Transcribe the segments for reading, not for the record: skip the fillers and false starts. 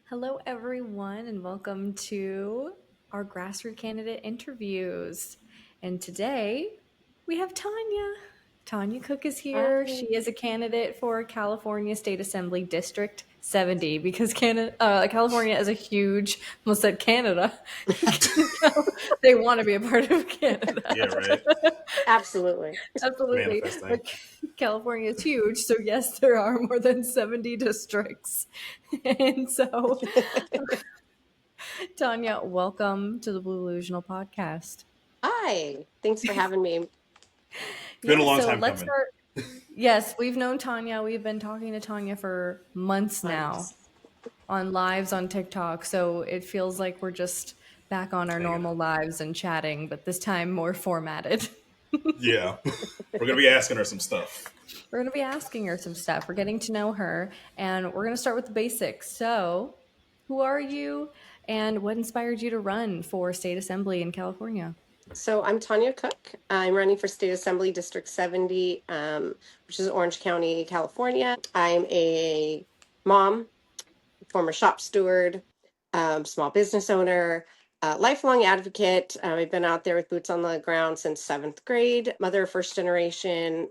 Hello, everyone, and welcome to our Grassroots candidate interviews. And today we have Tanya. Tanya Cook is here. Hi. She is a candidate for California State Assembly District 70 because California is a huge, almost said Canada. They want to be a part of Canada. Yeah, right. Absolutely. Absolutely. Manifesting. But California is huge. So, yes, there are more than 70 districts. And so, Tanya, welcome to the Blue-Lusional podcast. Hi. Thanks for having me. It's been a Yeah, long so time let's coming. start. Yes, we've known Tanya. We've been talking to Tanya for months now Thanks. on lives on TikTok. So it feels like we're just back on our Hanging normal out. lives and chatting, but this time more formatted. Yeah. We're going to be asking her some stuff. We're going to be asking her some stuff. We're getting to know her, and we're going to start with the basics. So, who are you, and what inspired you to run for state assembly in California? So I'm Tanya Cook. I'm running for State Assembly District 70, which is Orange County, California. I'm a mom, former shop steward, small business owner, lifelong advocate. I've been out there with boots on the ground since seventh grade, mother of first generation.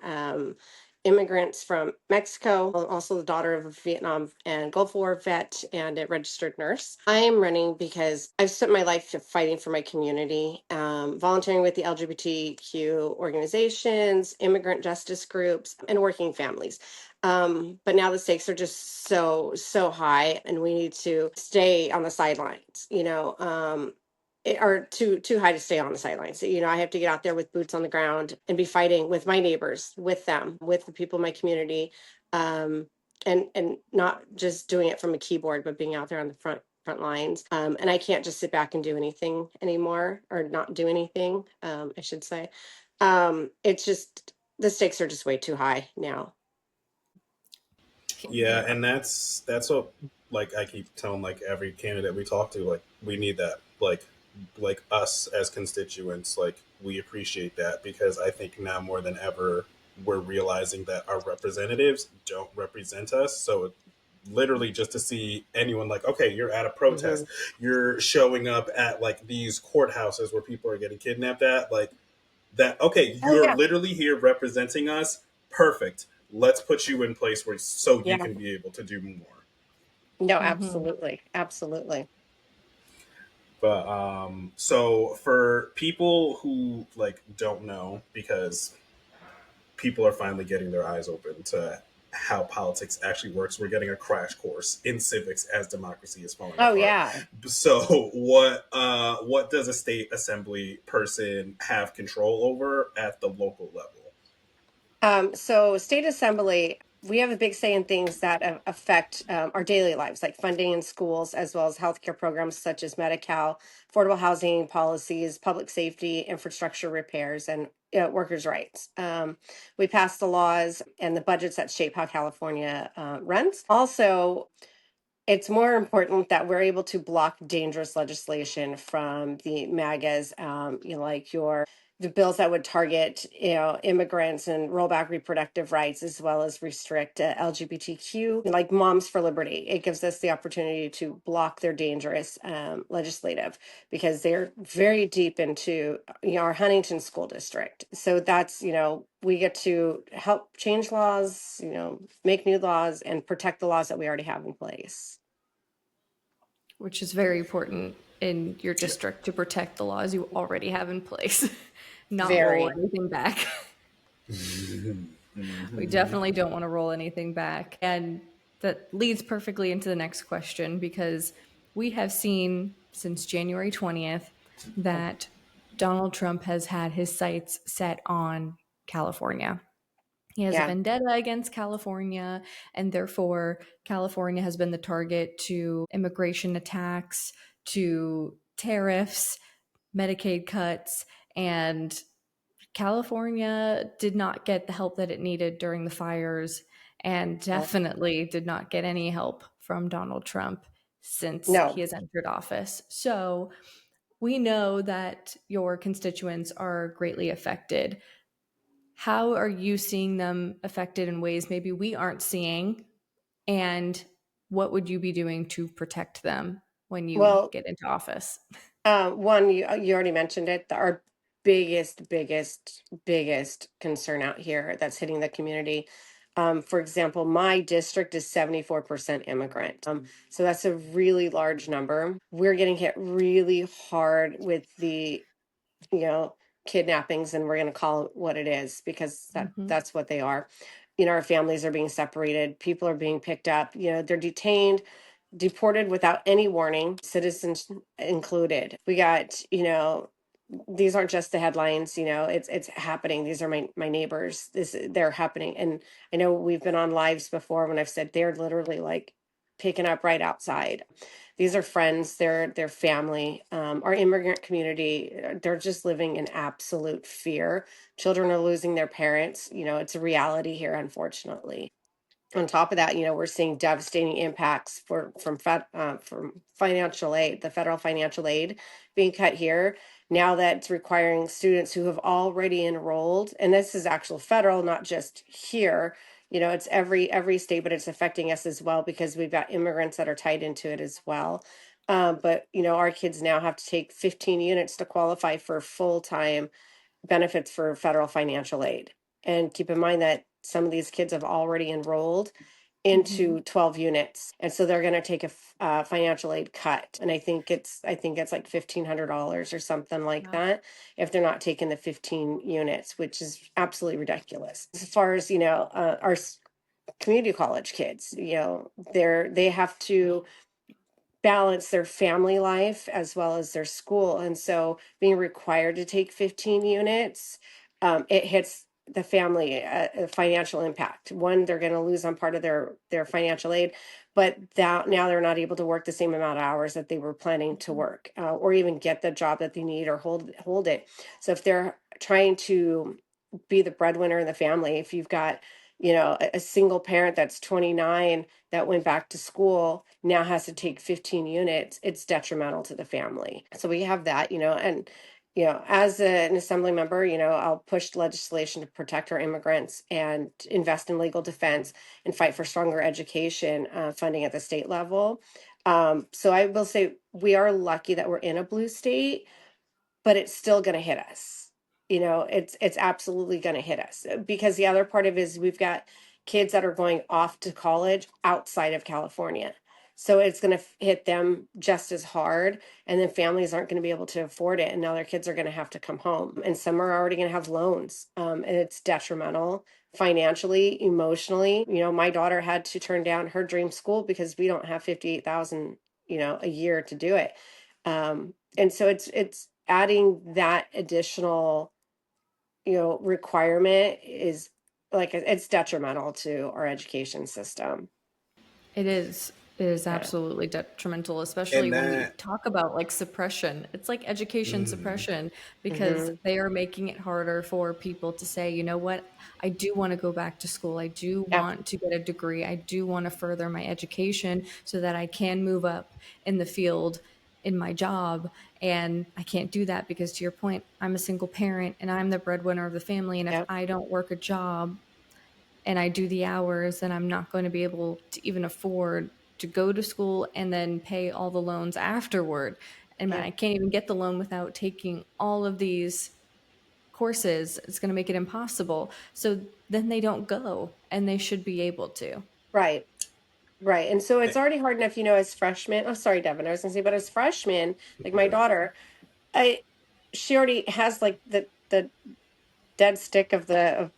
Immigrants from Mexico, also the daughter of a Vietnam and Gulf War vet and a registered nurse. I am running because I've spent my life fighting for my community, volunteering with the LGBTQ organizations, immigrant justice groups, and working families. But now the stakes are just so high, and we need to stay on the sidelines. Are too high to stay on the sidelines. So, I have to get out there with boots on the ground and be fighting with my neighbors, with them, with the people in my community, and not just doing it from a keyboard, but being out there on the front lines. And I can't just sit back and do anything anymore, or not do anything. I should say. It's just the stakes are just way too high now. Yeah, and that's what I keep telling every candidate we talk to, we need that. Like us as constituents, we appreciate that because I think now more than ever we're realizing that our representatives don't represent us. So literally just to see anyone okay, you're at a Mm-hmm. protest, you're showing up at these courthouses where people are getting kidnapped at, that okay, Oh you're yeah, literally here representing us. Perfect. Let's put you in place where so you yeah. can be able to do more. No, Mm-hmm. absolutely, absolutely. But so for people who don't know, because people are finally getting their eyes open to how politics actually works, we're getting a crash course in civics as democracy is falling Oh apart. yeah. So what does a state assembly person have control over at the local level? So state assembly, we have a big say in things that affect our daily lives, like funding in schools, as well as healthcare programs such as Medi-Cal, affordable housing policies, public safety, infrastructure repairs, and workers' rights. We pass the laws and the budgets that shape how California runs. Also, it's more important that we're able to block dangerous legislation from the MAGAs, like the bills that would target, immigrants and roll back reproductive rights, as well as restrict LGBTQ, like Moms for Liberty. It gives us the opportunity to block their dangerous legislative, because they're very deep into our Huntington school district. So that's, we get to help change laws, make new laws and protect the laws that we already have in place. Which is very important in your Yeah. district to protect the laws you already have in place, not roll Very. anything back. We Mhm. definitely don't want to roll anything back. And that leads perfectly into the next question because we have seen since January 20th that Donald Trump has had his sights set on California. He has a Yeah. vendetta against California, and therefore, California has been the target to immigration attacks, to tariffs, Medicaid cuts, and California did not get the help that it needed during the fires and No. definitely did not get any help from Donald Trump since he No. has entered office. So we know that your constituents are greatly affected. How are you seeing them affected in ways maybe we aren't seeing? And what would you be doing to protect them when you Well, get into office? one, you already mentioned it. Our biggest concern out here that's hitting the community. For example, my district is 74% immigrant. So that's a really large number. We're getting hit really hard with the, you know, kidnappings, and we're going to call it what it is because Hmm. that's what they are. Our families are being separated. People are being picked up. They're detained, deported without any warning, citizens included. We got, these aren't just the headlines, it's happening. These are my neighbors. They're happening. And I know we've been on lives before when I've said they're literally like picking up right outside. These are friends, they're family. Our immigrant community, they're just living in absolute fear. Children are losing their parents. It's a reality here, unfortunately. On top of that, we're seeing devastating impacts from financial aid, the federal financial aid being cut here. Now that it's requiring students who have already enrolled, and this is actual federal, not just here. It's every state, but it's affecting us as well because we've got immigrants that are tied into it as well. But our kids now have to take 15 units to qualify for full-time benefits for federal financial aid. And keep in mind that some of these kids have already enrolled Hmm. into 12 units, and so they're going to take a financial aid cut. And I think it's like $1,500 or something like Wow. that if they're not taking the 15 units, which is absolutely ridiculous. As far as our community college kids, they have to balance their family life as well as their school. And so being required to take 15 units, it hits the family financial impact. One, they're going to lose on part of their financial aid, but that now they're not able to work the same amount of hours that they were planning to work, or even get the job that they need or hold it. So if they're trying to be the breadwinner in the family, if you've got a single parent that's 29 that went back to school now has to take 15 units, it's detrimental to the family. So we have that, and as an assembly member, I'll push legislation to protect our immigrants and invest in legal defense and fight for stronger education funding at the state level. So I will say we are lucky that we're in a blue state, but it's still going to hit us. It's absolutely going to hit us because the other part of it is we've got kids that are going off to college outside of California. So it's going to hit them just as hard, and then families aren't going to be able to afford it, and now their kids are going to have to come home, and some are already going to have loans, and it's detrimental financially, emotionally. My daughter had to turn down her dream school because we don't have 58,000 a year to do it. And so it's adding that additional requirement is like it's detrimental to our education system. It is. It is Yeah. absolutely detrimental, especially And when we that, talk about like suppression. It's like education mm, suppression because Mm-hmm. they are making it harder for people to say, you know what, I do want to go back to school. I do Yep. want to get a degree. I do want to further my education so that I can move up in the field in my job. And I can't do that because, to your point, I'm a single parent and I'm the breadwinner of the family. And if Yep. I don't work a job, and I do the hours, then I'm not going to be able to even afford to go to school and then pay all the loans afterward. I mean, Yep. I can't even get the loan without taking all of these courses. It's going to make it impossible. So then they don't go, and they should be able to. Right. Right. And so it's already hard enough, as freshmen. Oh, sorry, Devin. I was gonna say, but as freshmen, like my okay. daughter, I she already has like the dead stick of the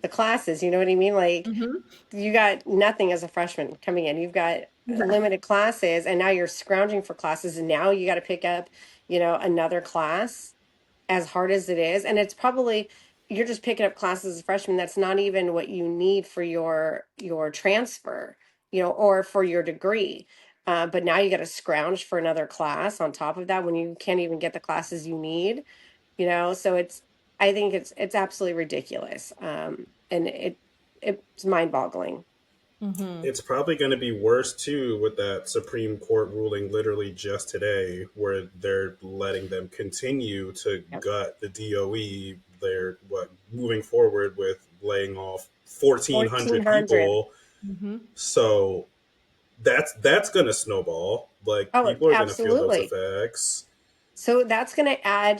classes. You know what I mean? Like Hmm. you got nothing as a freshman coming in. You've got limited classes, and now you're scrounging for classes, and now you got to pick up, another class as hard as it is. And it's probably you're just picking up classes as a freshman. That's not even what you need for your transfer, or for your degree. But now you got to scrounge for another class on top of that when you can't even get the classes you need. So I think it's absolutely ridiculous, and it's mind-boggling. Hmm. It's probably going to be worse too with that Supreme Court ruling literally just today, where they're letting them continue to Yep. gut the DOE. They're moving forward with laying off 1,400 1,400. people. Hmm. So that's gonna snowball. Like Oh, people are gonna feel those absolutely. effects. So that's going to add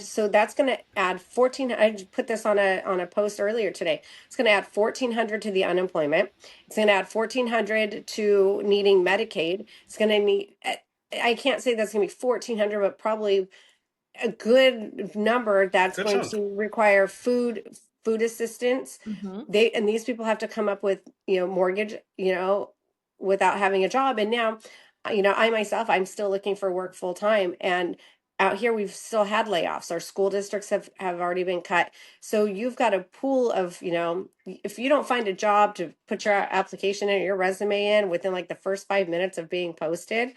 14. I put this on a post earlier today. It's going to add 1,400 to the unemployment. It's going to add 1,400 to needing Medicaid. It's going to need, I can't say that's going to be 1,400, but probably a good number that's Good going chunk. to require food assistance. Mm-hmm. And these people have to come up with, mortgage, without having a job. And now, I myself, I'm still looking for work full time. And out here we've still had layoffs. Our school districts have already been cut. So you've got a pool of, if you don't find a job to put your application and your resume in within like the first 5 minutes of being posted,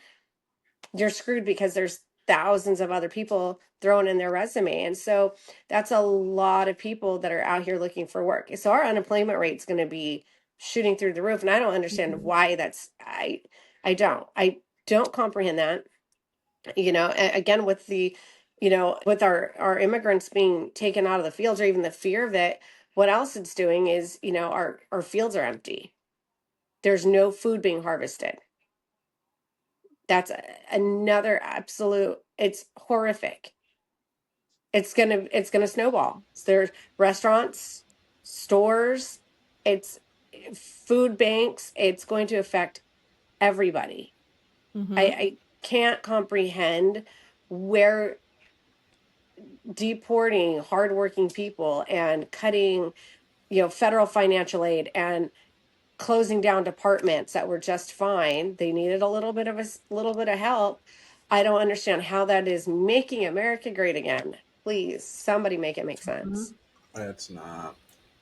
you're screwed because there's thousands of other people throwing in their resume. And so that's a lot of people that are out here looking for work. So our unemployment rate is going to be shooting through the roof. And I don't understand Mm-hmm. why I don't comprehend that. Again, with with our immigrants being taken out of the fields, or even the fear of it, what else it's doing is, our fields are empty. There's no food being harvested. That's another absolute, it's horrific. It's gonna snowball. So there's restaurants, stores, it's food banks, it's going to affect everybody. Mm-hmm. I can't comprehend where deporting hardworking people and cutting, federal financial aid and closing down departments that were just fine. They needed a little bit of help. I don't understand how that is making America great again. Please, somebody make it make sense. It's not.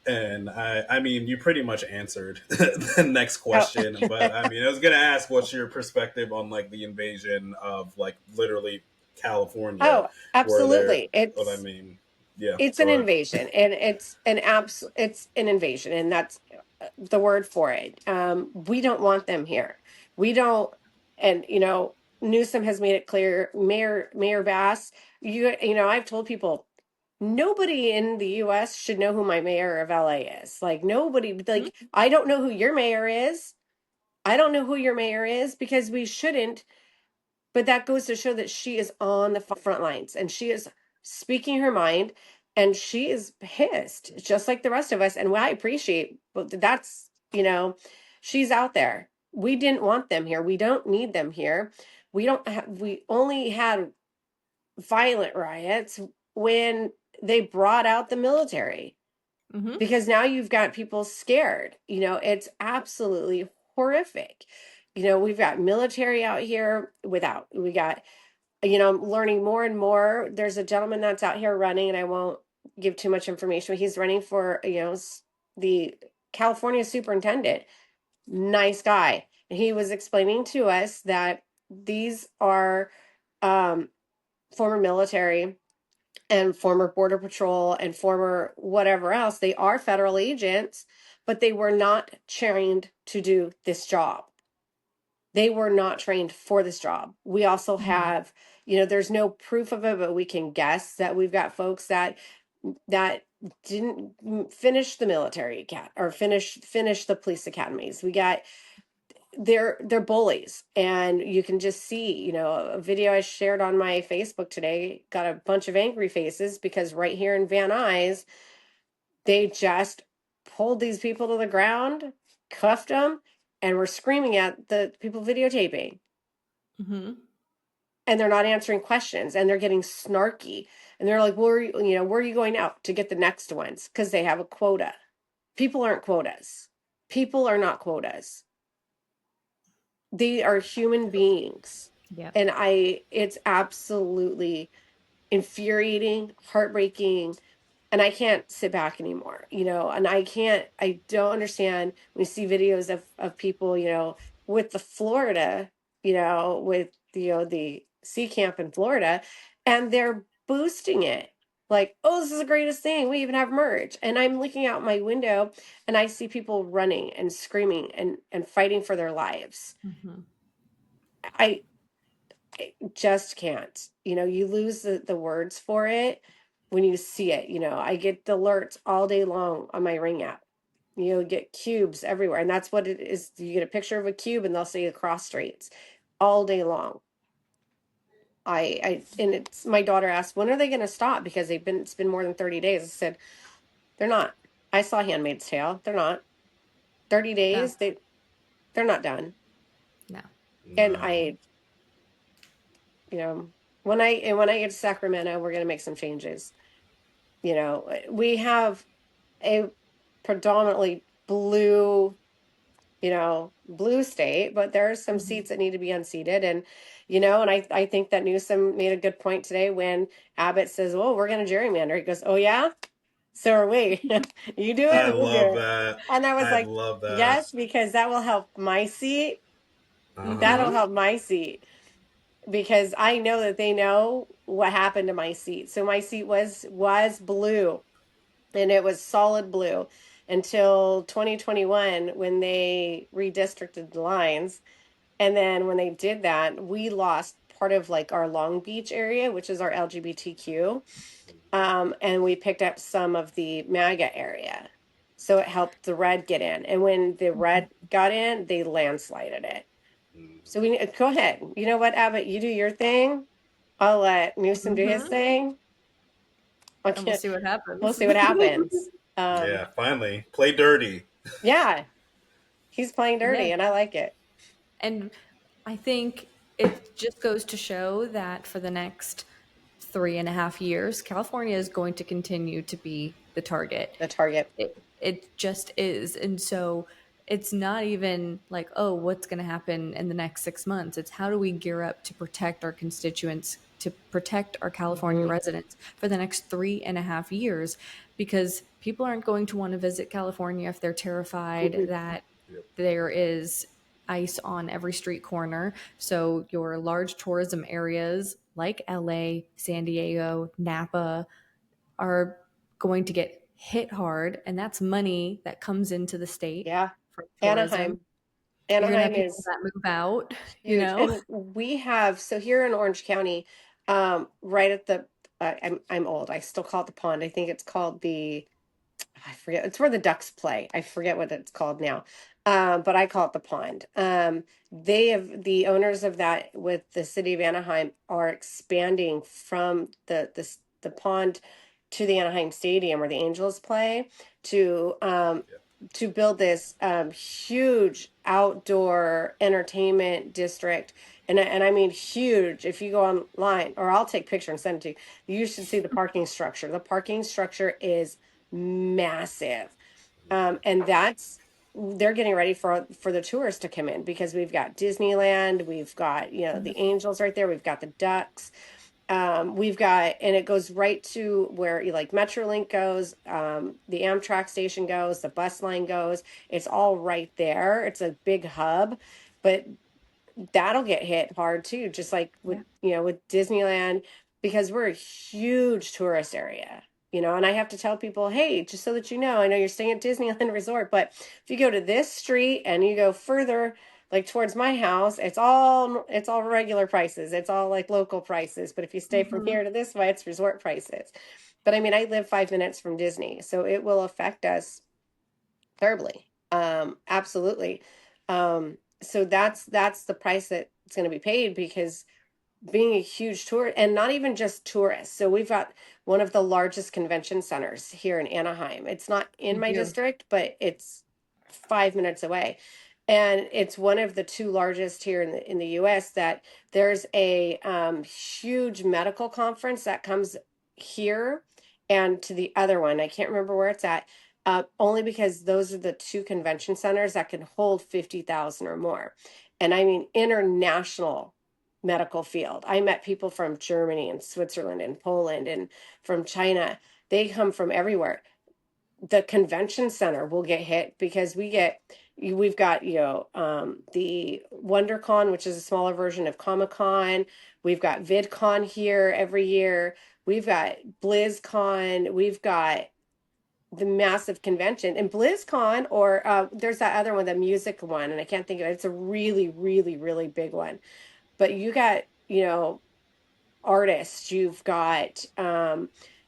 And I mean, you pretty much answered the next Oh, question. But I mean, I was gonna ask, what's your perspective on like the invasion of like literally California, oh, where they're. absolutely. What I mean, yeah. It's an Go ahead. invasion, and it's an invasion, and that's the word for it. We don't want them here. We don't, and Newsom has made it clear. Mayor Bass, I've told people nobody in the U.S. should know who my mayor of LA is. Like nobody, like I don't know who your mayor is. I don't know who your mayor is because we shouldn't, but that goes to show that she is on the front lines and she is speaking her mind and she is pissed just like the rest of us. And what I appreciate, but that's, she's out there. We didn't want them here. We don't need them here. We only had violent riots when they brought out the military, Mm-hmm. because now you've got people scared. It's absolutely horrific. We've got military out here we got, I'm learning more and more. There's a gentleman that's out here running, and I won't give too much information, but he's running for, the California superintendent. Nice guy. And he was explaining to us that these are um, former military and former border patrol and former whatever else. They are federal agents, but they were not trained to do this job. They were not trained for this job. We also Mm-hmm. have, there's no proof of it, but we can guess that we've got folks that didn't finish the military or finish the police academies. We got, they're bullies, and you can just see, a video I shared on my Facebook today got a bunch of angry faces because right here in Van Nuys, they just pulled these people to the ground, cuffed them, and were screaming at the people videotaping. Mm-hmm. And they're not answering questions, and they're getting snarky. And they're like, where are you going out to get the next ones? Because they have a quota. People aren't quotas. People are not quotas. They are human beings. Yep. And it's absolutely infuriating, heartbreaking, and I can't sit back anymore, and I don't understand when we see videos of people, with the Florida, with, the sea camp in Florida, and they're boosting it. Like, oh, this is the greatest thing. We even have merch. And I'm looking out my window and I see people running and screaming and fighting for their lives. Mm-hmm. I, I just can't. You lose the words for it when you see it. I get the alerts all day long on my Ring app. you get cubes everywhere, and that's what it is. You get a picture of a cube and they'll say the cross streets all day long. And it's, my daughter asked, when are they going to stop? Because it's been more than 30 days. I said, they're not. I saw Handmaid's Tale. They're not. 30 No, days, they're not done. no. And No. when I get to Sacramento, we're going to make some changes. We have a predominantly blue state, but there are some seats that need to be unseated. And, and I think that Newsom made a good point today when Abbott says, well, we're going to gerrymander. He goes, oh, yeah? So are we. You do I it, we'll do love it. that. And I was I like, love that. yes, because that will help my seat. That'll Mm-hmm. Uh-huh. help my seat because I know that they know what happened to my seat. So my seat was blue, and it was solid blue until 2021 when they redistricted the lines. And then when they did that, we lost part of like our Long Beach area, which is our LGBTQ. And we picked up some of the MAGA area. So it helped the red get in. And when the red got in, they landslided it. So we go ahead. You know what, Abbott? You do your thing. I'll let Newsom do his Mm-hmm. thing. And we'll Okay, see what we'll happens. see what happens. Yeah, finally. Play dirty. Yeah, he's playing Yeah. dirty, and I like it. And I think it just goes to show that for the next 3.5 years, California is going to continue to be the target. The target. It just is. And so it's not even like, oh, what's going to happen in the next 6 months? It's how do we gear up to protect our constituents, to protect our California Mm-hmm. residents for the next 3.5 years? Because people aren't going to want to visit California if they're terrified Mm-hmm. that Yep. there is ice on every street corner. So your large tourism areas like LA, San Diego, Napa are going to get hit hard, and that's money that comes into the state Yeah, from tourism. Anaheim. You're going to have Anaheim people is that move out, you huge, know? and we have so here in Orange County, right at the. I'm old. I still call it the pond. I think it's called the. I forget. It's where the ducks play. I forget what it's called now, but I call it the pond. The owners of that with the city of Anaheim are expanding from the pond to the Anaheim Stadium where the Angels play to Yep. to build this huge outdoor entertainment district. And I mean huge. If you go online, or I'll take a picture and send it to you, you should see the parking structure. The parking structure is massive. And that's they're getting ready for the tourists to come in because we've got Disneyland, we've got the Angels right there, we've got the Ducks, we've got, and it goes right to where like Metrolink goes, the Amtrak station goes, the bus line goes. It's all right there. It's a big hub, but that'll get hit hard too, just like with Yeah. with Disneyland, because we're a huge tourist area. And I have to tell people, hey, just so that you know, I know you're staying at Disneyland Resort, but if you go to this street and you go further, like towards my house, it's all regular prices. It's all like local prices. But if you stay from Mm-hmm. here to this way, it's resort prices. But I mean, I live 5 minutes from Disney, so it will affect us terribly. Absolutely. So that's the price that it's going to be paid because being a huge tour, and not even just tourists. So we've got one of the largest convention centers here in Anaheim. It's not in You my do. district, but it's 5 minutes away. And it's one of the two largest here in the US that there's a huge medical conference that comes here and to the other one. I can't remember where it's at. Only because those are the two convention centers that can hold 50,000 or more. And I mean, international medical field. I met people from Germany and Switzerland and Poland and from China. They come from everywhere. The convention center will get hit because we've got the WonderCon, which is a smaller version of Comic-Con. We've got VidCon here every year. We've got BlizzCon. We've got the massive convention and BlizzCon, or there's that other one, the music one, and I can't think of it. It's a really, really, really big one. But you got, artists, you've got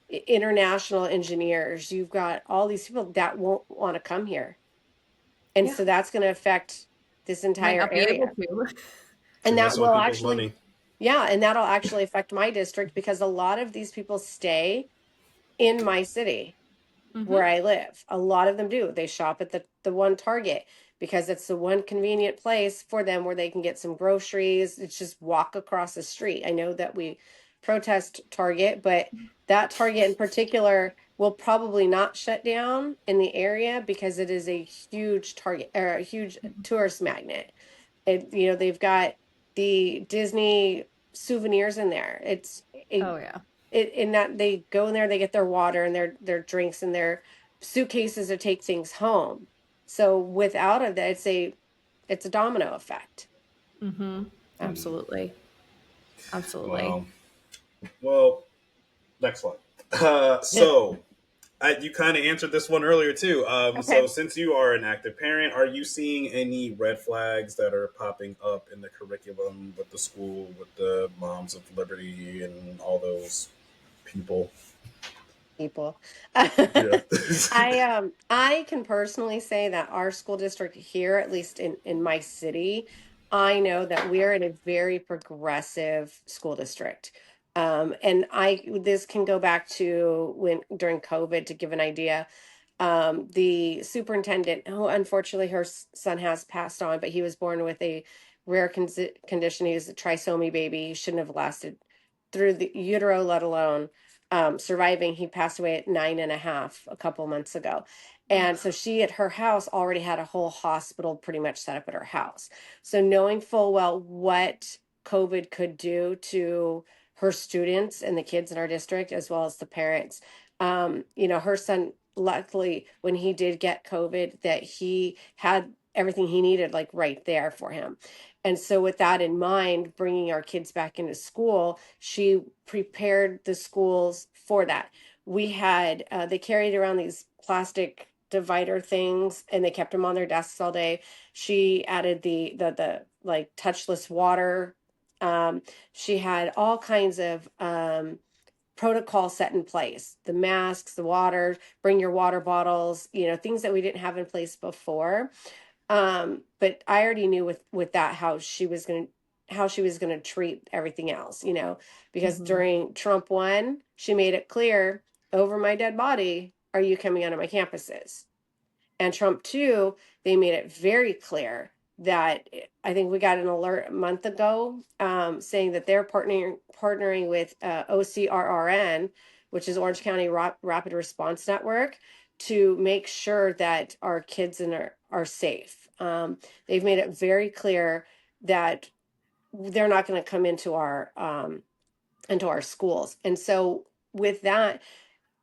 international engineers, you've got all these people that won't want to come here. And Yeah. so that's going to affect this Might entire not be able area. to. It's a And that messing with will people's actually, money. yeah, and that'll actually affect my district because a lot of these people stay in my city where Mm-hmm. I live. A lot of them do. They shop at the one Target because it's the one convenient place for them where they can get some groceries. It's just walk across the street. I know that we protest Target, but that Target in particular will probably not shut down in the area because it is a huge Target or a huge tourist magnet. They've got the Disney souvenirs in there. It's a Oh yeah. it in that they go in there, they get their water and their drinks and their suitcases to take things home. So without it, it's a domino effect. Mm-hmm. Um, Absolutely. Absolutely. Wow. Well, next one. So you kind of answered this one earlier too. So okay. since you are an active parent, are you seeing any red flags that are popping up in the curriculum with the school, with the Moms of Liberty and all those people? People. Yeah. I can personally say that our school district here, at least in my city, I know that we're in a very progressive school district. And I this can go back to when during COVID to give an idea. The superintendent, who unfortunately her son has passed on, but he was born with a rare condition. He was a trisomy baby. He shouldn't have lasted through the utero, let alone surviving. He passed away at 9.5 a couple months ago. And so she at her house already had a whole hospital pretty much set up at her house. So knowing full well what COVID could do to her students and the kids in our district, as well as the parents, her son, luckily, when he did get COVID, that he had everything he needed like right there for him. And so, with that in mind, bringing our kids back into school, she prepared the schools for that. They carried around these plastic divider things and they kept them on their desks all day. She added the like touchless water. Um, she had all kinds of protocol set in place, the masks, the water, bring your water bottles, things that we didn't have in place before. But I already knew with that how she was going to treat everything else, because Mm-hmm. during Trump 1, she made it clear, over my dead body are you coming onto my campuses. And Trump 2, they made it very clear that I think we got an alert a month ago, saying that they're partnering with OCRRN, which is Orange County Rapid Response Network, to make sure that our kids are safe. They've made it very clear that they're not going to come into our schools. And so with that,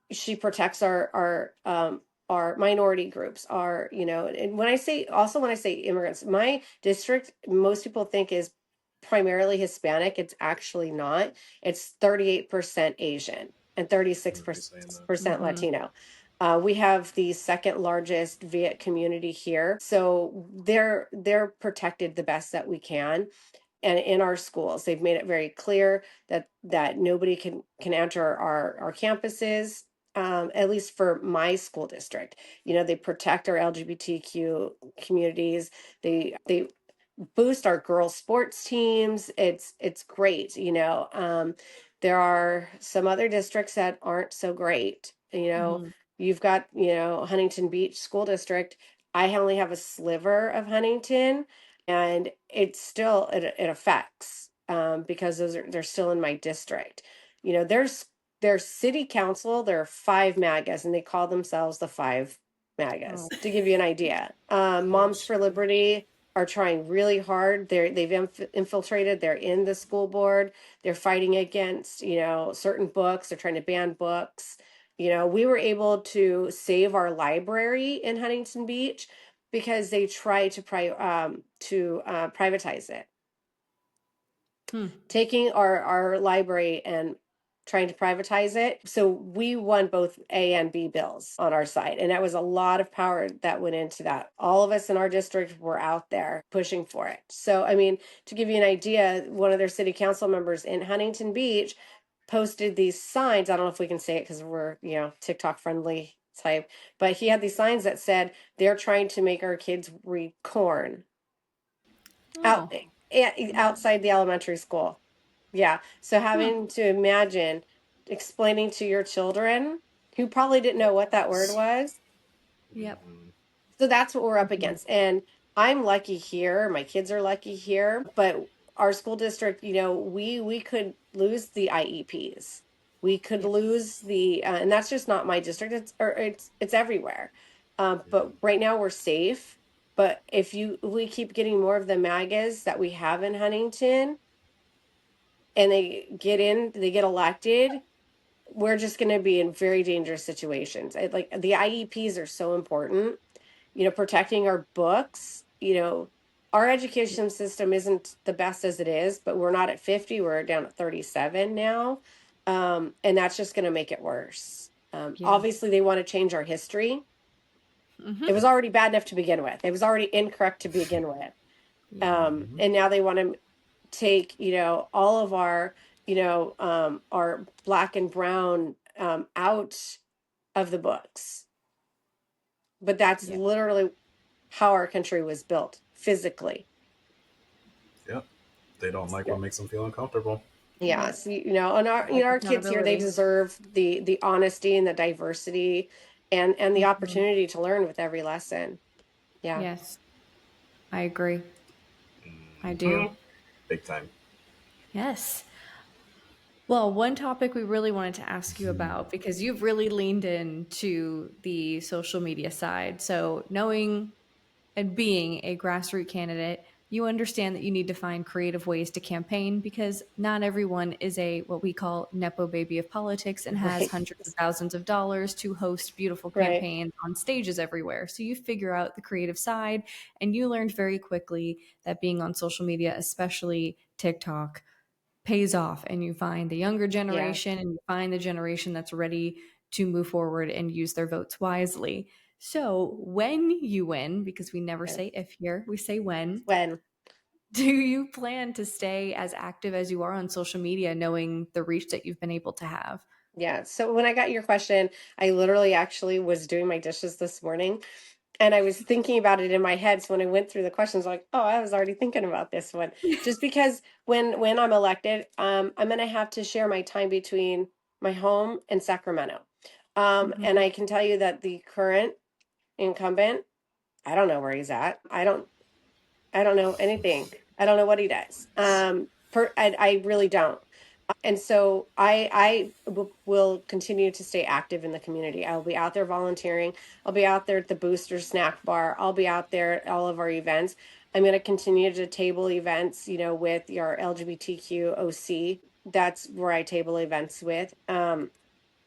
she protects our minority groups, and when I say immigrants, my district, most people think is primarily Hispanic. It's actually not. It's 38% Asian and I remember you saying that. 36% Mm-hmm. Latino. We have the second largest Viet community here, so they're protected the best that we can. And in our schools, they've made it very clear that nobody can enter our campuses, at least for my school district. They protect our LGBTQ communities. They boost our girls sports teams. It's great. There are some other districts that aren't so great. Mm-hmm. You've got, Huntington Beach School District. I only have a sliver of Huntington, and it affects, because they're still in my district. Their city council, there are five MAGAs, and they call themselves the five Oh. MAGAs, to give you an idea. Moms Gross. for Liberty are trying really hard. They've infiltrated. They're in the school board. They're fighting against, certain books. They're trying to ban books. We were able to save our library in Huntington Beach because they tried to privatize it, Hmm. taking our library and trying to privatize it. So we won both A and B bills on our side. And that was a lot of power that went into that. All of us in our district were out there pushing for it. So, I mean, to give you an idea, one of their city council members in Huntington Beach posted these signs. I don't know if we can say it because we're, TikTok friendly type. But he had these signs that said they're trying to make our kids read corn out Oh, outside the elementary school. Yeah. So huh. having to imagine explaining to your children who probably didn't know what that word was. Yep. Mhm. So that's what we're up Mhm. against. And I'm lucky here. My kids are lucky here, but our school district, we could lose the IEPs. We could Yep. lose and that's just not my district. It's everywhere. Yeah. But right now we're safe. But if we keep getting more of the MAGAs that we have in Huntington, and they get elected, we're just going to be in very dangerous situations. Like the IEPs are so important, protecting our books. Our education system isn't the best as it is, but we're not at 50, we're down at 37 now. And that's just going to make it worse. Yeah. Obviously, they want to change our history. Hmm. It was already bad enough to begin with, it was already incorrect to begin with. Yeah. Mhm. And now they want to take all of our black and brown out of the books, but that's Yeah. literally how our country was built physically. Yep. They don't like Yeah. what makes them feel uncomfortable. Yeah, Yep. so, and our Like our kids here, they accountability. deserve the honesty and the diversity and the Hmm. opportunity to learn with every lesson. Yeah. Yes, I agree. I do. Mhm. Big time. Yes. Well, one topic we really wanted to ask you about because you've really leaned into the social media side. So, knowing and being a grassroots candidate, you understand that you need to find creative ways to campaign because not everyone is a what we call nepo baby of politics and has Right. hundreds of thousands of dollars to host beautiful Right. campaigns on stages everywhere. So you figure out the creative side and you learned very quickly that being on social media, especially TikTok, pays off and you find the younger Yeah. generation and you find the generation that's ready to move forward and use their votes wisely. So, when you win, because we never Yes. say if here, we say when, When. do you plan to stay as active as you are on social media, knowing the reach that you've been able to have? Yeah. So when I got your question, I literally actually was doing my dishes this morning and I was thinking about it in my head. So when I went through the questions, like, oh, I was already thinking about this one. Just because when I'm elected, I'm going to have to share my time between my home and Sacramento. And Mhm. I can tell you that the current incumbent, I don't know where he's at. I don't know anything. I don't know what he does. I really don't. And so will continue to stay active in the community. I'll be out there volunteering. I'll be out there at the Booster Snack Bar. I'll be out there at all of our events. I'm going to continue to table events, with your LGBTQ OC. That's where I table events with.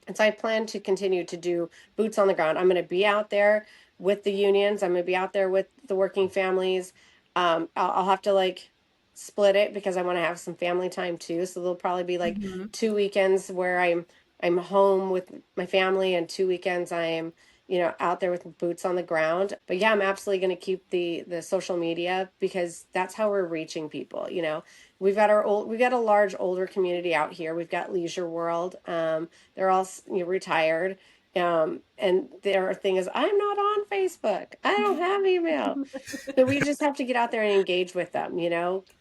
And so I plan to continue to do boots on the ground. I'm going to be out there with the unions. I'm going to be out there with the working families. I'll have to like split it because I want to have some family time too. So there'll probably be like Mhm. 2 weekends where I'm home with my family, and 2 weekends I am out there with boots on the ground. But yeah, I'm absolutely going to keep the social media because that's how we're reaching people. We've got a large older community out here. We've got Leisure World. They're all retired. And their thing is, I'm not on Facebook. I don't have email. So we just have to get out there and engage with them,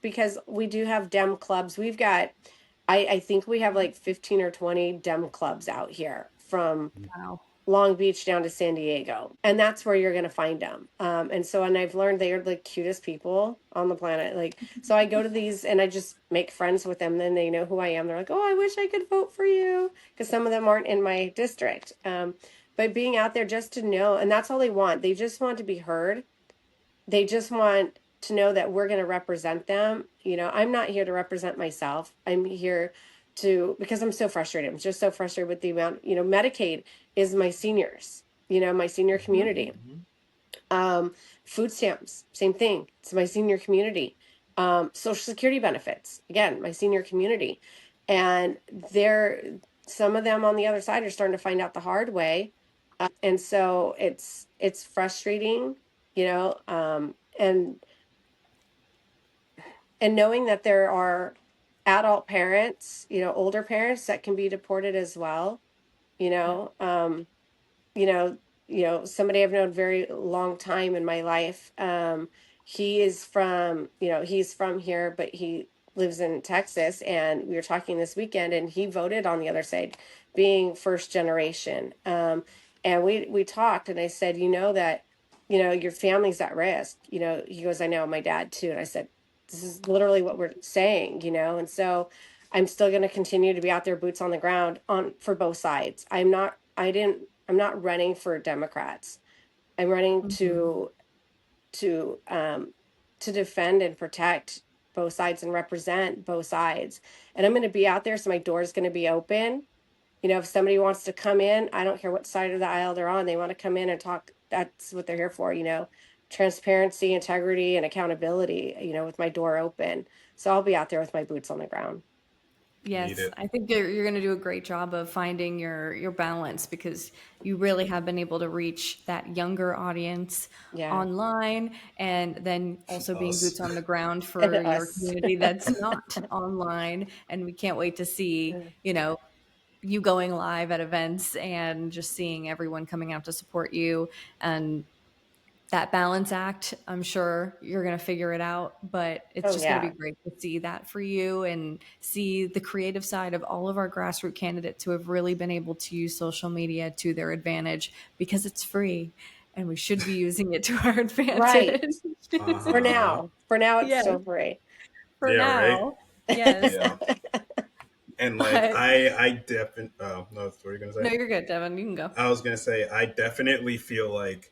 because we do have Dem clubs. I think we have like 15 or 20 Dem clubs out here from Wow. Long Beach down to San Diego. And that's where you're going to find them. And I've learned they are the cutest people on the planet. Like, so I go to these and I just make friends with them. Then they know who I am. They're like, oh, I wish I could vote for you. Because some of them aren't in my district. But being out there just to know, and that's all they want. They just want to be heard. They just want to know that we're going to represent them. I'm not here to represent myself. I'm here because I'm so frustrated. I'm just so frustrated with the amount, Medicaid is my seniors, my senior Mhm. community. Um, Food stamps, same thing. It's my senior community. Social Security benefits, again, my senior community. And some of them on the other side are starting to find out the hard way. And so it's frustrating, and knowing that there are adult parents, older parents that can be deported as well, you know. you know, somebody I've known very long time in my life. He is from, he's from here, but he lives in Texas. And we were talking this weekend, and he voted on the other side, being first generation. And we talked, and I said, that, your family's at risk. He goes, I know, my dad too. And I said, this is literally what we're saying, and so I'm still going to continue to be out there, boots on the ground, on for both sides. I'm not running for Democrats. I'm running Mhm. to defend and protect both sides and represent both sides. And I'm going to be out there, so my door is going to be open. If somebody wants to come in, I don't care what side of the aisle they're on, they want to come in and talk. That's what they're here for. Transparency, integrity, and accountability. With my door open, so I'll be out there with my boots on the ground. Need Yes, it. I think you're going to do a great job of finding your balance, because you really have been able to reach that younger audience Yeah, online, and then also being Us. boots on the ground and for your us. community that's not online. And we can't wait to see, you going live at events and just seeing everyone coming out to support you. And that balance act, I'm sure you're going to figure it out, but it's Oh just going to be yeah. great to see that for you, and see the creative side of all of our grassroots candidates who have really been able to use social media to their advantage, because it's free and we should be using it to our Right. advantage. For Uh-huh. now. For now, it's Yes, still free. for Yeah, right? now. Yes. Yeah. And like But I definitely no, what are you gonna no, say? you're good, Devin. You can go. I was gonna say I definitely feel like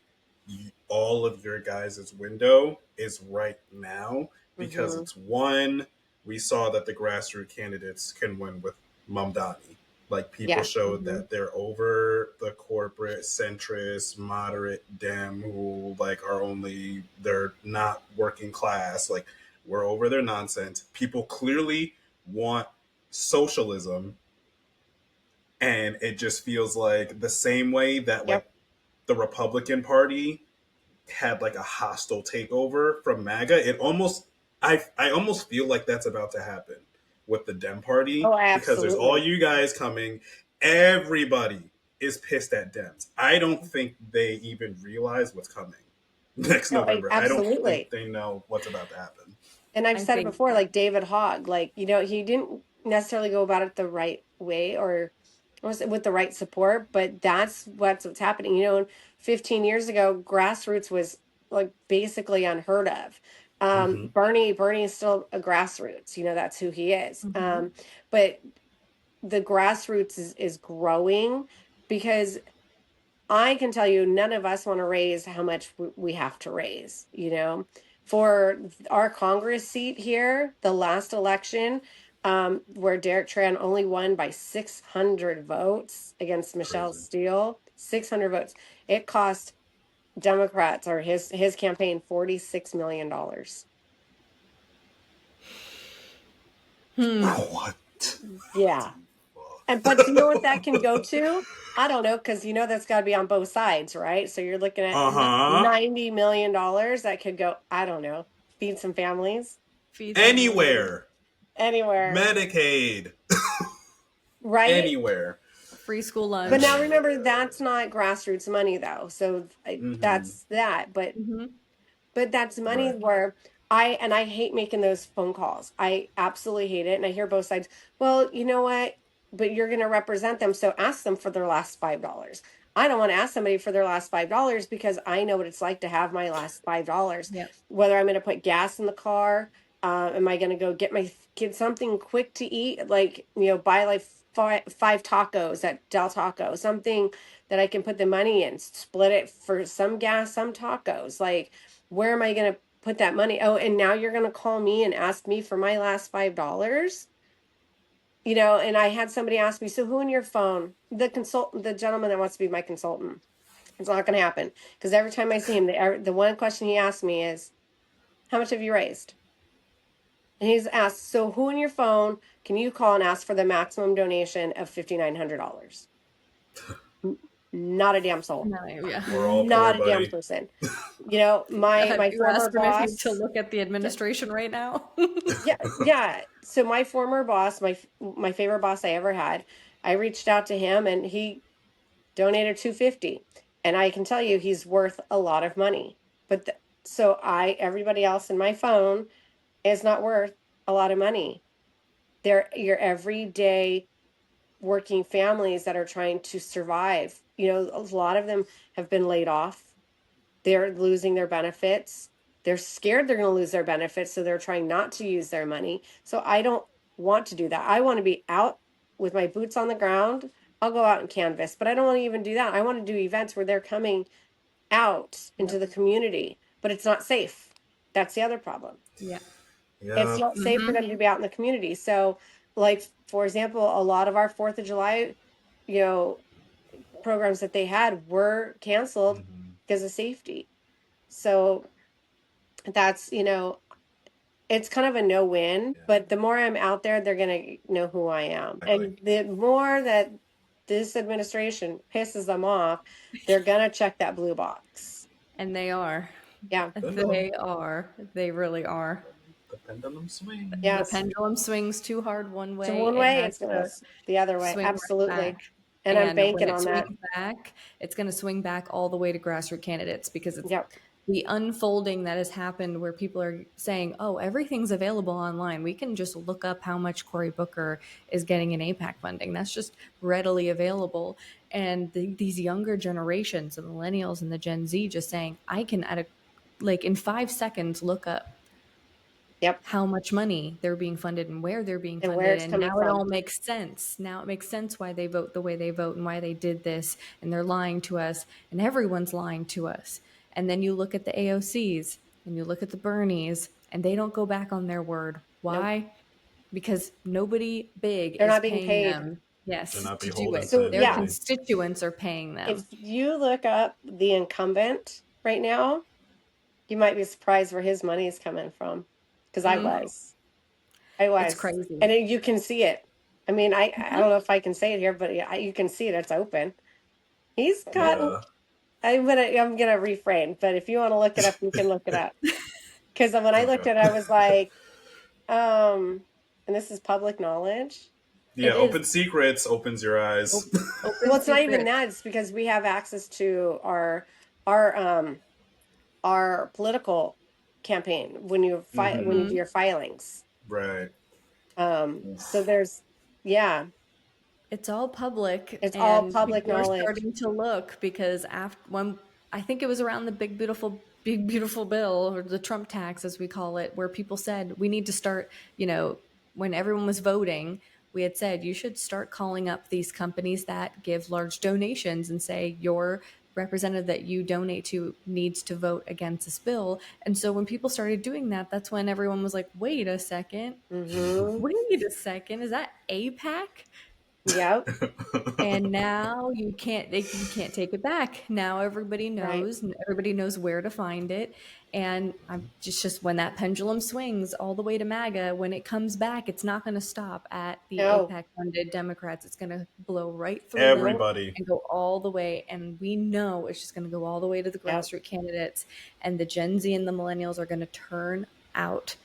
all of your guys' window is right now because Hmm. it's one, we saw that the grassroots candidates can win with Mamdani. Like people Yeah. showed Hmm. that they're over the corporate centrist moderate dem who like are only they're not working class. Like we're over their nonsense. People clearly want socialism, and it just feels like the same way that like Yep. the Republican Party had like a hostile takeover from MAGA. I almost feel like that's about to happen with the Dem Party Oh, because there's all absolutely. you guys coming. Everybody is pissed at Dems. I don't think they even realize what's coming next No, November. I don't think absolutely. they know what's about to happen. And I've I said it think, before, like David Hogg, like, he didn't necessarily go about it the right way, or was it with the right support, but that's what's happening. 15 years ago, grassroots was like basically unheard of. Mm-hmm. Bernie is still a grassroots, that's who he is. mhm. But the grassroots is growing, because I can tell you, none of us want to raise how much we have to raise, for our Congress seat here, the last election, where Derek Tran only won by 600 votes against Michelle Crazy. Steele, 600 votes. It cost Democrats, or his campaign, $46 million. Hmm. What? Yeah. But do you know what The that can go to? I don't know, because that's got to be on both sides, right? So you're looking at uh huh. $90 million that could go, I don't know, feed some families Feed some families. Anywhere. anywhere, Medicaid. right? Anywhere. Free school But now lunch. remember, that's not grassroots money, though. So Mm-hmm. that's that. Hmm. But that's money Right. where I hate making those phone calls. I absolutely hate it. And I hear both sides. Well, you know what? But you're going to represent them. So ask them for their last $5. I don't want to ask somebody for their last $5, because I know what it's like to have my last $5. Yep. Whether I'm going to put gas in the car, am I going to go get my kid something quick to eat? Like, buy like five tacos at Del Taco, something that I can put the money in, split it for some gas, some tacos. Like, where am I going to put that money? Oh, and now you're going to call me and ask me for my last $5? And I had somebody ask me, so who in your phone, the gentleman that wants to be my consultant, it's not going to happen, because every time I see him, the one question he asks me is, how much have you raised? And he's asked, so who in your phone can you call and ask for the maximum donation of $5,900? Not a damn soul. No, yeah. We're all poor, Not a damn buddy. person. My Have my you former asked them if you to boss. look at the administration right now? Yeah, yeah. So my former boss, my favorite boss I ever had, I reached out to him, and he donated $250, and I can tell you he's worth a lot of money. But so everybody else in my phone is not worth a lot of money. They're your everyday working families that are trying to survive. You know, a lot of them have been laid off. They're losing their benefits. They're scared they're going to lose their benefits, so they're trying not to use their money. So I don't want to do that. I want to be out with my boots on the ground. I'll go out and canvas, but I don't want to even do that. I want to do events where they're coming out into the community, but it's not safe. That's the other problem. Yeah. It's not safe for them to be out in the community. So, like, for example, a lot of our 4th of July, you know, programs that they had were canceled because of safety. So that's, you know, it's kind of a no-win, but the more I'm out there, they're going to know who I am. And the more that this administration pisses them off, they're going to check that blue box. And they are. Yeah. They are. They really are. The pendulum swings. Yes. The pendulum swings too hard one way. So one way, it it's going to the other way. swing Absolutely. right back. And I'm banking when it on that. swings back, it's going to swing back all the way to grassroots candidates, because it's Yep. the unfolding that has happened where people are saying, oh, everything's available online. We can just look up how much Cory Booker is getting in APAC funding. That's just readily available. And these younger generations, the millennials and the Gen Z, just saying, I can, in 5 seconds, look up Yep. how much money they're being funded and where they're being And funded. where it's And coming now it from. all makes sense. Now it makes sense why they vote the way they vote and why they did this. And they're lying to us, and everyone's lying to us. And then you look at the AOCs and you look at the Bernies, and they don't go back on their word. Why? Nope. Because nobody big They're is not being paying paid. them. Yes, They're not to do beholden it. to So, Their yeah. constituents are paying them. If you look up the incumbent right now, you might be surprised where his money is coming from. Because I was. It's crazy. And you can see it. I mean, I don't know if I can say it here, but you can see it. It's open. He's got. I'm gonna refrain, but if you want to look it up, you can look it up. Because when I looked at it, I was like, and this is public knowledge. Yeah, Open Secrets opens your eyes. Well, it's not even that. It's because we have access to our political campaign when you when you do your filings. Right. So there's, yeah. It's all public. It's all public knowledge. We're starting to look, because I think it was around the big beautiful bill, or the Trump tax as we call it, where people said we need to start, when everyone was voting, we had said you should start calling up these companies that give large donations and say your representative that you donate to needs to vote against this bill. And so when people started doing that, that's when everyone was like, wait a second. Wait a second. Is that APAC? Yep. And now you can't take it back. Now everybody knows. Right. Everybody knows where to find it. And I'm just when that pendulum swings all the way to MAGA, when it comes back, it's not going to stop at the APAC funded Democrats. It's going to blow right through everybody and go all the way. And we know it's just going to go all the way to the grassroots candidates. And the Gen Z and the millennials are going to turn out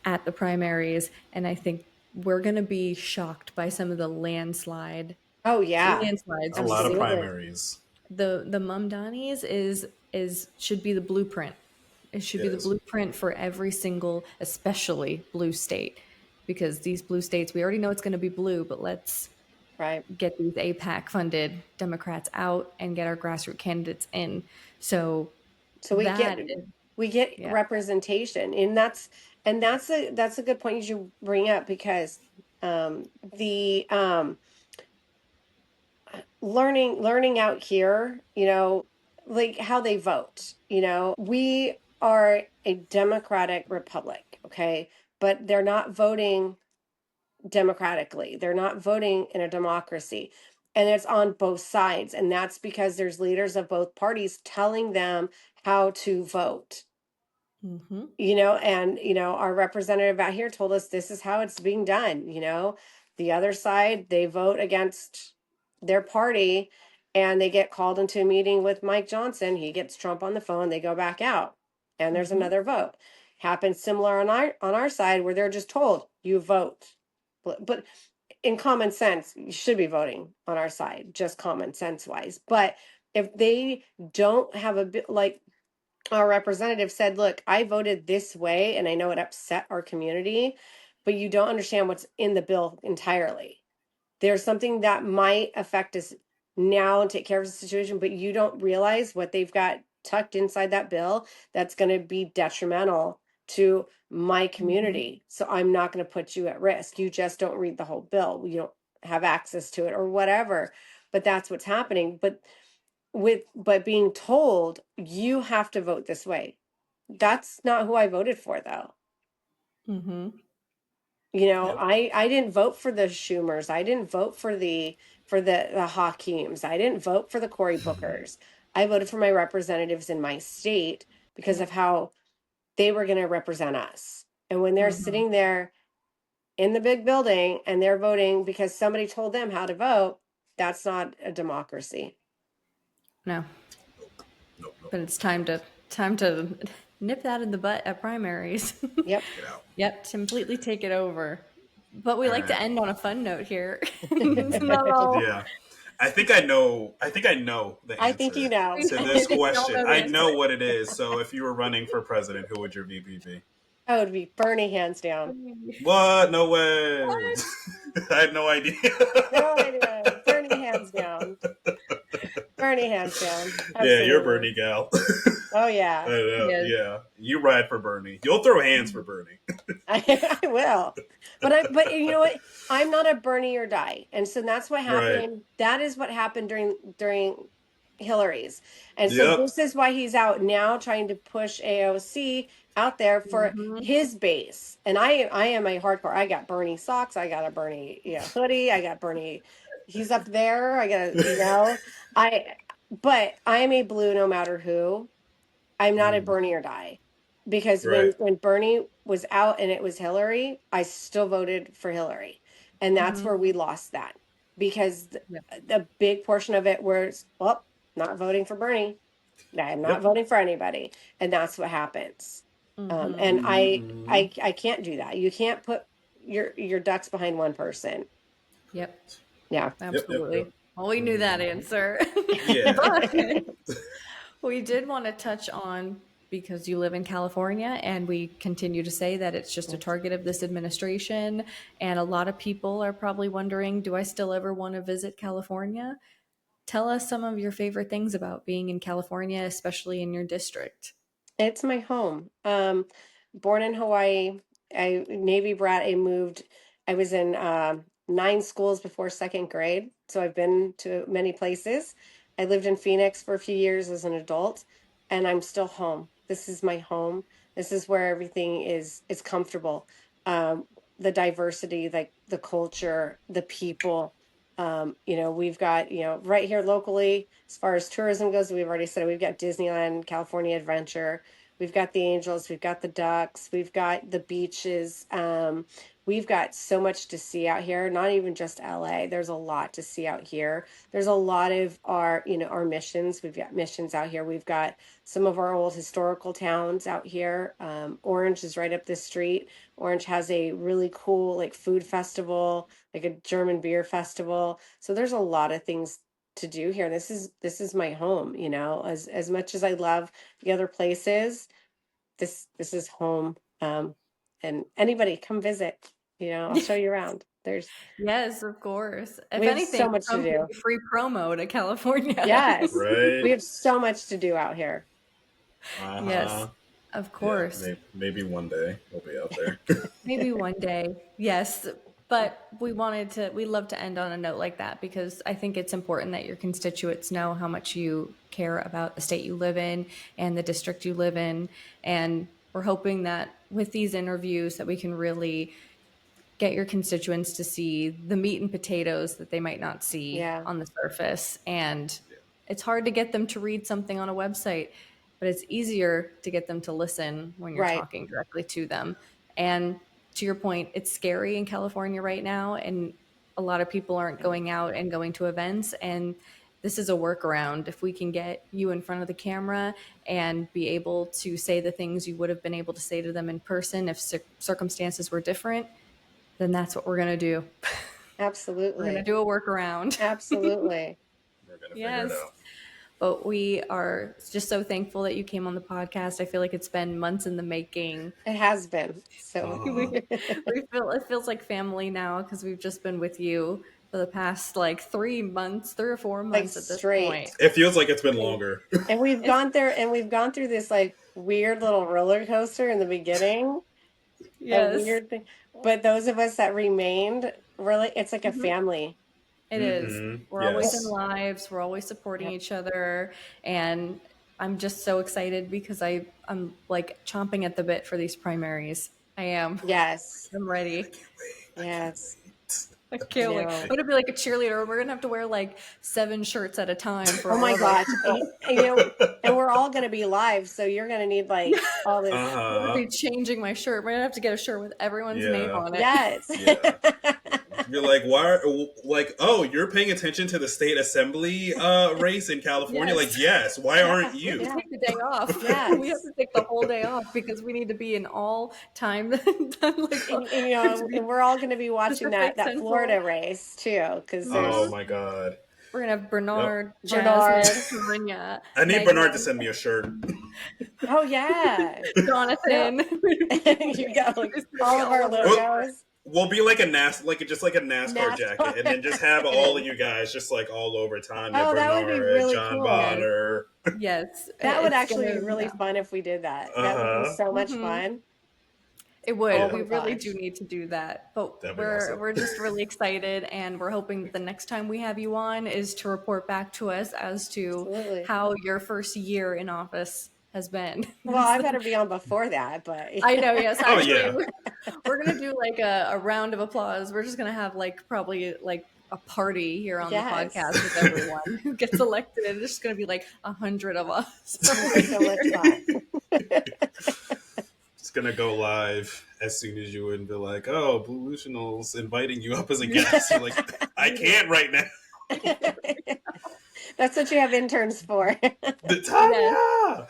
at the primaries. And I think we're going to be shocked by some of the landslide. Oh yeah. Landslides. A lot of primaries. The Mamdanis should be the blueprint. It should be the blueprint for every single, especially blue state, because these blue states, we already know it's going to be blue, but let's get these APAC funded Democrats out and get our grassroots candidates in. So we get representation, and that's a good point you should bring up, because learning out here, like how they vote, we are a democratic republic, okay, but they're not voting democratically. They're not voting in a democracy, and it's on both sides, and that's because there's leaders of both parties telling them how to vote. And our representative out here told us this is how it's being done. The other side, they vote against their party, and they get called into a meeting with Mike Johnson. He gets Trump on the phone, they go back out, and there's another vote. Happens similar on our side, where they're just told you vote. But in common sense, you should be voting on our side, just common sense wise. But if they don't have a bit, like our representative said, look, I voted this way and I know it upset our community, but you don't understand what's in the bill entirely. There's something that might affect us now and take care of the situation, but you don't realize what they've got tucked inside that bill that's going to be detrimental to my community. So I'm not going to put you at risk. You just don't read the whole bill. You don't have access to it or whatever. But that's what's happening. But being told you have to vote this way. That's not who I voted for, though. Mm-hmm. You know, Yep. I didn't vote for the Schumers. I didn't vote for the Hakeems. I didn't vote for the Cory Bookers. I voted for my representatives in my state because of how they were going to represent us. And when they're Mm-hmm. sitting there in the big building and they're voting because somebody told them how to vote, that's not a democracy. No, Nope, nope. but it's time to nip that in the butt at primaries. Yep. Get out. Yep, completely take it over. But we All like to right. end on a fun note here. It's not all. Yeah. I think I know the I think you answer know. to this We all question. know the I answer. know what it is. So if you were running for president, who would your VP be? That would be Bernie hands down. What? No way. What? I had no idea. No idea. Bernie hands down. Bernie hands down. Yeah, you're Absolutely. Bernie gal. Oh I yeah. know. Yes. Yeah, you ride for Bernie. You'll throw hands for Bernie. I will. But you know what? I'm not a Bernie or die. And so that's what Right. happened. That is what happened during Hillary's. And so Yep. this is why he's out now trying to push AOC out there for Mm-hmm. his base. And I am a hardcore. I got Bernie socks, I got a Bernie, hoodie, I got Bernie. He's up there. I got I but I am a blue no matter who. I'm not a Mm, Bernie or die because right. when Bernie was out and it was Hillary, I still voted for Hillary. And that's Mm-hmm. where we lost that because Yep. the big portion of it was, well, not voting for Bernie. I'm not Yep. voting for anybody. And that's what happens. Mm-hmm. And Mm-hmm. I can't do that. You can't put your ducks behind one person. Yep. Yeah. Yep. Yep. Yep. Absolutely. Well, we knew that Mhm. answer. Yeah. But we did want to touch on, because you live in California and we continue to say that it's just a target of this administration. And a lot of people are probably wondering, do I still ever want to visit California? Tell us some of your favorite things about being in California, especially in your district. It's my home. Born in Hawaii, I Navy brat. I was in 9 schools before second grade, so I've been to many places. I lived in Phoenix for a few years as an adult, and I'm still home. This is my home. This is where everything is comfortable. Um, the diversity, like the culture, the people. We've got, right here locally, as far as tourism goes, we've already said we've got Disneyland, California Adventure. We've got the Angels, we've got the Ducks, we've got the beaches. We've got so much to see out here, not even just LA. There's a lot to see out here. There's a lot of our missions. We've got missions out here. We've got some of our old historical towns out here. Orange is right up the street. Orange has a really cool like food festival, like a German beer festival. So there's a lot of things to do here. This is my home, as much as I love the other places, this is home. And anybody come visit, I'll show you around. Yes, of course. If We have anything, so much to come for do. the free promo to California. Yes, we Right. have so much to do out here. Uh Yes, huh. of Yeah. course. Maybe one day we'll be out there. Maybe one day. Yes. But we love to end on a note like that, because I think it's important that your constituents know how much you care about the state you live in and the district you live in. And we're hoping that with these interviews that we can really get your constituents to see the meat and potatoes that they might not see Yeah, on the surface. And Yeah. it's hard to get them to read something on a website, but it's easier to get them to listen when you're right. talking directly to them. And to your point, it's scary in California right now, and a lot of people aren't Yeah, going out and going to events. And this is a workaround. If we can get you in front of the camera and be able to say the things you would have been able to say to them in person if circumstances were different, then that's what we're going to do. We're going to Absolutely. do a workaround. Absolutely. We're gonna figure it Yes. out. But we are just so thankful that you came on the podcast. I feel like it's been months in the making. It has been. So We feel it feels like family now because we've just been with you for the past like 3 months, 3 or 4 months at this point. straight. It feels like it's been longer. And we've It's gone there and we've gone through this like weird little roller coaster in the beginning, a yes, weird thing. But those of us that remained, really, it's like a mhm, family. it is. We're always in Yes. lives. We're always supporting Yep. each other, and I'm just so excited because I'm like chomping at the bit for these primaries. I am. Yes. I'm ready. Yes. I I can't wait. I'm know. gonna be like a cheerleader. We're gonna have to wear like 7 shirts at a time for Oh all my of our gosh. people. And we're all going to be live, so you're going to need like all Uh this. I'm gonna huh. be changing my shirt. We're gonna have to get a shirt with everyone's name Yeah. on it. Yes. Yeah. You're like, why? Like, oh, you're paying attention to the state assembly race in California? Like, Yes. yes. Why aren't Yeah. We have to you? Yeah. take the day off. We have Yes. to take the whole day off because we need to be in all time like And we have to be and we're all going to be watching Pacific that Florida Central. race too, because Oh Mhm. there's my god. We're gonna have Yep. Bernard, Jasmine, Bernard. Tanya, I need Bernard to Megan, send me a shirt. Oh yeah. No. Jonathan. You got like It's gonna be all of all our over. We'll, logos. we'll be like a just like a NASCAR jacket, and NASCAR. then just have all of you guys just like all over Tanya, Oh, that would be Bernard, really John cool. Yes, Bonner. yes. That would It's actually be gonna, really yeah. fun if we did that. Uh That would be huh. so much Mhm. fun. It would. Oh Yeah, We my really do gosh. need to do that. But that'd be we're awesome. we're just really excited and we're hoping that the next time we have you on is to report back to us as to Absolutely. how your first year in office has been. Well, I better be on before that, but I know, yes. Oh Actually, yeah. we're gonna do like a round of applause. We're just gonna have like probably like a party here on the yes. podcast with everyone who gets elected. And there's just gonna be like 100 of us It's gonna over be so much here. fun. It's gonna go live as soon as you and be like, "Oh, Blue-Lusional's inviting you up as a guest." You're like, "I can't right now." That's what you have interns for. The Yes, Tanya.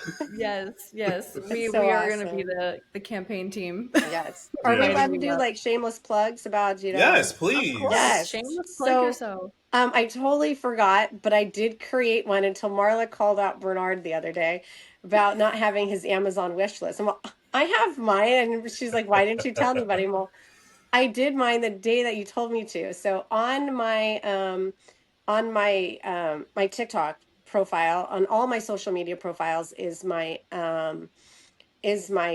yes. We That's so we are gonna be awesome. the campaign team Yes. Are we Yeah. allowed inviting to you do up. like shameless plugs about, Yes, Of please. course, Yes. shameless plug So yourself. I totally forgot, but I did create one until Marla called out Bernard the other day about not having his Amazon wish list. And well, I have mine, and she's like, "Why didn't you tell anybody?" Well, I did mine the day that you told me to. So my TikTok profile, on all my social media profiles, is my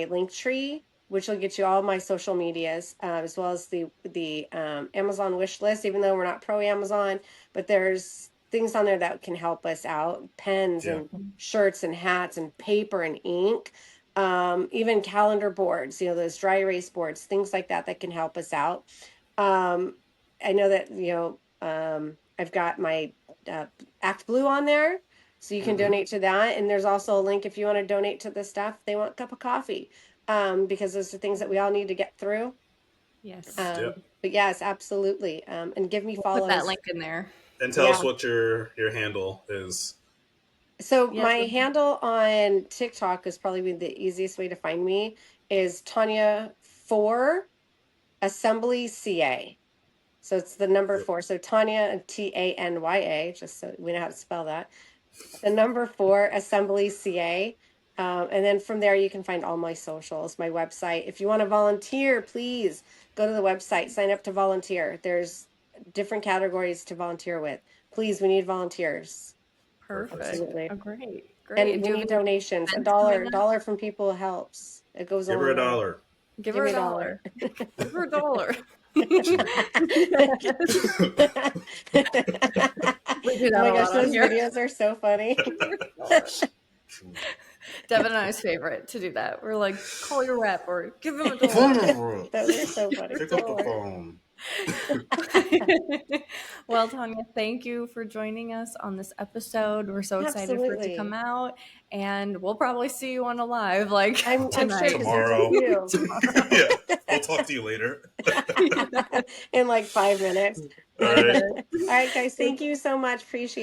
link tree, which will get you all my social medias, as well as the Amazon wish list. Even though we're not pro Amazon, but there's things on there that can help us out: pens Yeah. and shirts and hats and paper and ink, even calendar boards. Those dry erase boards, things like that can help us out. I know that I've got my Act Blue on there. So you can Mm-hmm. donate to that. And there's also a link if you want to donate to the staff. They want a cup of coffee, because those are things that we all need to get through. Yes. Yeah. But yes, absolutely. And give me We'll put that follows. link in there. And tell us Yeah. what your handle is. So Yes. my handle on TikTok is probably the easiest way to find me is Tanya 4 Assembly CA. So it's the number 4. So Tanya, Tanya, just so we know how to spell that. The number 4 Assembly CA. And then from there, you can find all my socials, my website. If you want to volunteer, please go to the website, sign up to volunteer. There's different categories to volunteer with. Please, we need volunteers. Perfect. Absolutely. Oh, great. And Great. we Do you need have any donations. events coming A up? dollar from people helps. It goes a Give her a long way. dollar. Give Give her me a a dollar. dollar. Give her a dollar. Thank you. We do Oh that my a gosh, lot on those here. videos are so funny. Give her a dollar. Devin and I's favorite to do that. We're like, call your rep or give him a dollar. Those are so funny. Pick up the phone. Well, Tanya, thank you for joining us on this episode. We're so excited for it to come Absolutely. out, and we'll probably see you on a live like I'm sure tonight. because it's Tomorrow. you. Tomorrow. Yeah. We'll talk to you later. In like 5 minutes. All All right. right, guys. Thank you so much. Appreciate it.